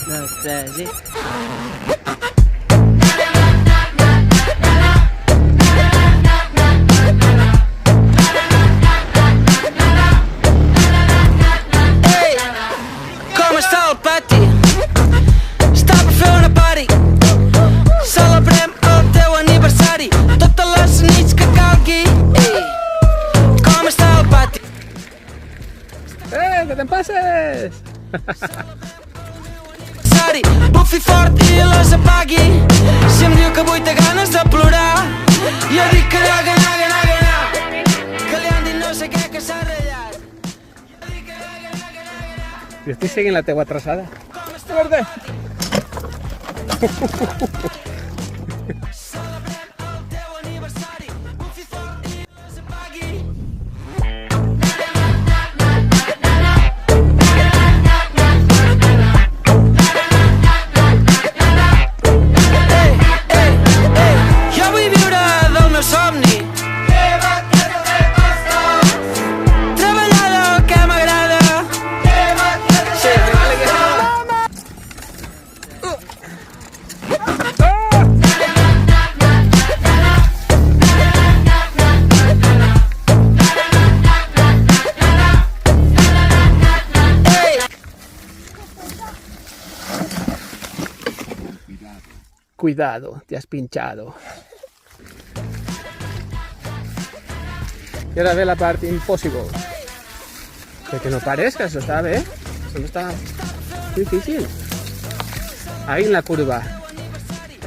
2, 3 i... ¡Que te pases! Bufi fort i les apagui. Si em diu que avui té ganes de plorar, jo dic que no, que li han dit no sé què, que s'ha ratllat. Jo estic seguint la teua traçada. Verde! Cuidado, te has pinchado. Y ahora ve la parte impossible. De que no parezca, eso está, ¿eh? Eso no está difícil. Ahí en la curva.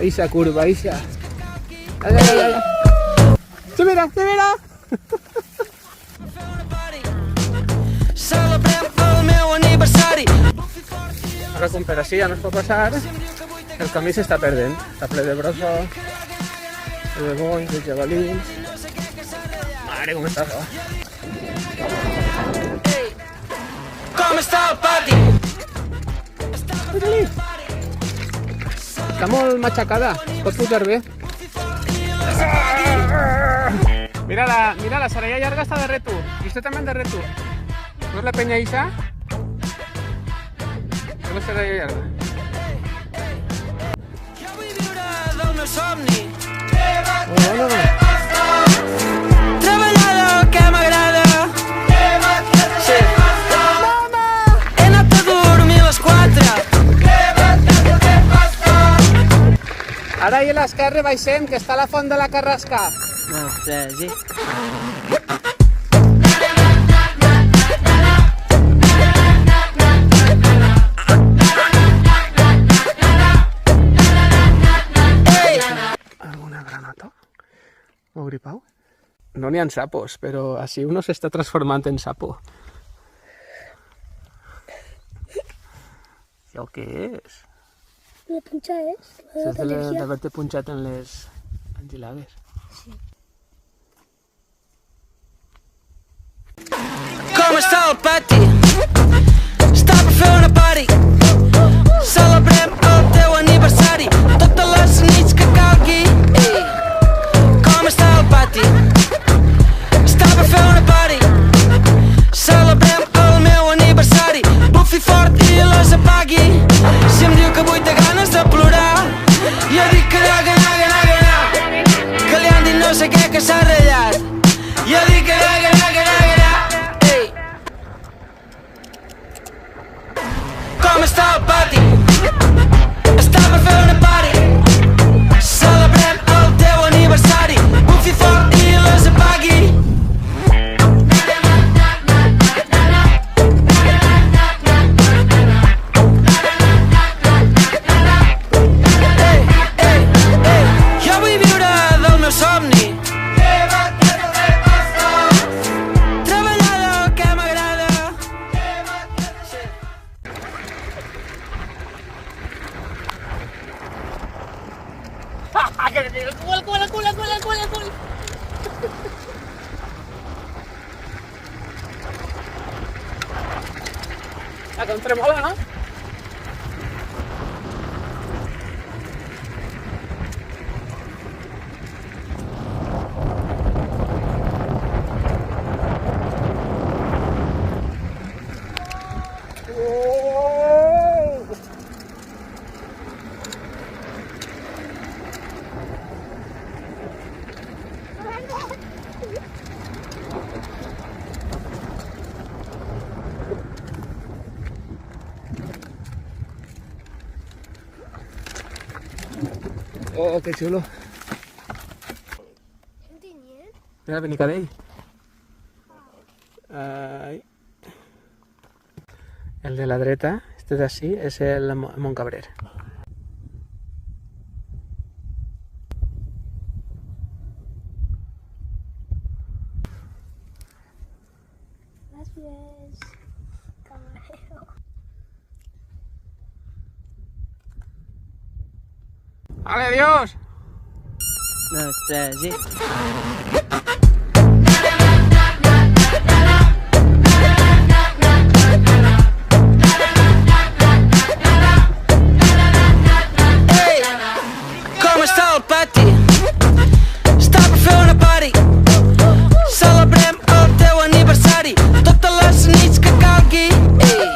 Esa curva, esa. Ay, ay, ay, ay. ¡Se mira, se mira! Ahora con Perasilla no es puede pasar. El camí s'està perdent. Està ple de brossa, de bonys, de jabalins. Mare, com està això? Com està el pati? Mira-li! Està molt matxacada, es pot pujar bé. Mira la Saraya llarga està de reto. I usted també de reto. ¿No es la peña Isa? ¿No es la Saraya llarga? Somni. Bueno. Treballar del que m'agrada. Sí. He anat a dormir a les 4. Ara i a l'esquerra baixem, que està la font de la Carrasca. 2, 3 i... ¿O gripau? No n'hi ha sapos, però així uno s'està transformant en sapo. Això què és? La punxa és? Això és d'haver-te punxat en les angilaves. Sí. Com està el pati? Està per fer una party. Celebrem el teu aniversari. Totes les nits que calgui. Com està el pati? Està per fer una party. Celebrem el meu aniversari. Bufi fort i les apagui. Si em diu que avui té ganes de plorar, jo dic que no, que li han dit no sé què, que s'ha ratllat. Jo dic que no. Com està el pati? Està per fer una party. Celebrem el teu aniversari. Bufi fort i les apagui. Jo vull viure del meu somni. Treballar del que m'agrada. La que em tremola, no? Oh, que xulo. Mira el Benicadell. Ai. El de la dreta, este d'ací, és el Montcabrer. Gràcies, camarero. ¡Vale, adiós! 2, 3 i... Ei, com està el pati? Està per fer una party. Celebrem el teu aniversari totes les nits que calgui. Ei,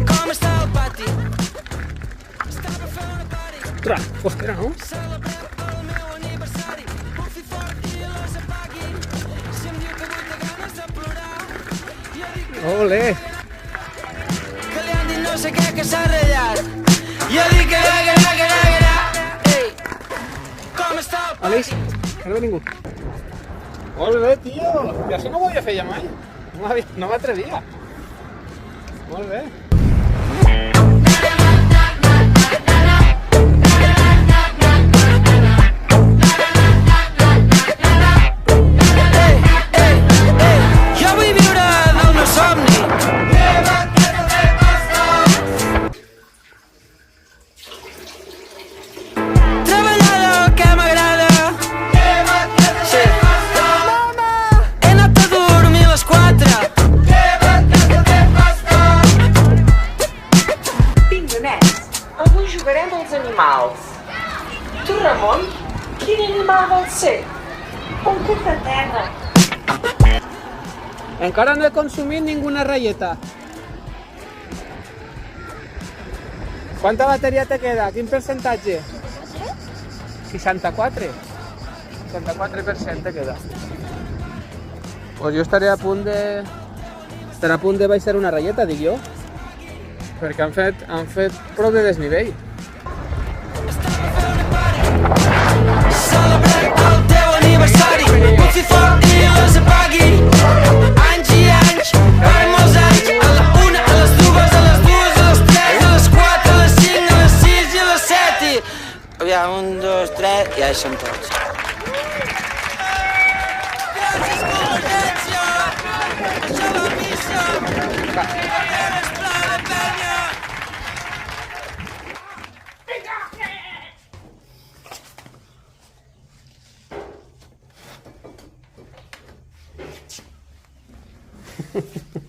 com està el pati? Està per fer una party. Ostres, fosquera, no? Celebrem el meu aniversari. Bufi fort i les apagui. Si em diu que avui té ganes de plorar, jo dic que Ole! li han dit no sé què que s'ha ratllat. Jo dic que ei, com està el Aleix, que no ha vingut. Molt bé, tio! I això no ho havia fet ja mai. No m'atrevia. Molt bé. jo vull viure del meu somni. Treballar del que m'agrada. Sí. He anat a dormir a les 4. Vinga, nens, avui jugarem als animals. Tu, Ramon, quin animal vols ser? Un cuc de terra. Encara no he consumit ninguna ratlleta. Quanta bateria te queda? Quin percentatge? 64. 64% te queda. Pues jo estaré a punt de... Estaré a punt de baixar una ratlleta, dic jo. Perquè han fet prou de desnivell. Celebrem el teu aniversari. Bufi fort i les apagui. Anys i anys, per molts anys. A la 1, a les 2, a les 2, a les 3, a les 4, a les 5, a les 6 i a les 7 i... Aviam, 1, 2, 3, ja hi som tots. Gràcies, Convergència! Això la missa! Eres pla de penya! Ha ha ha.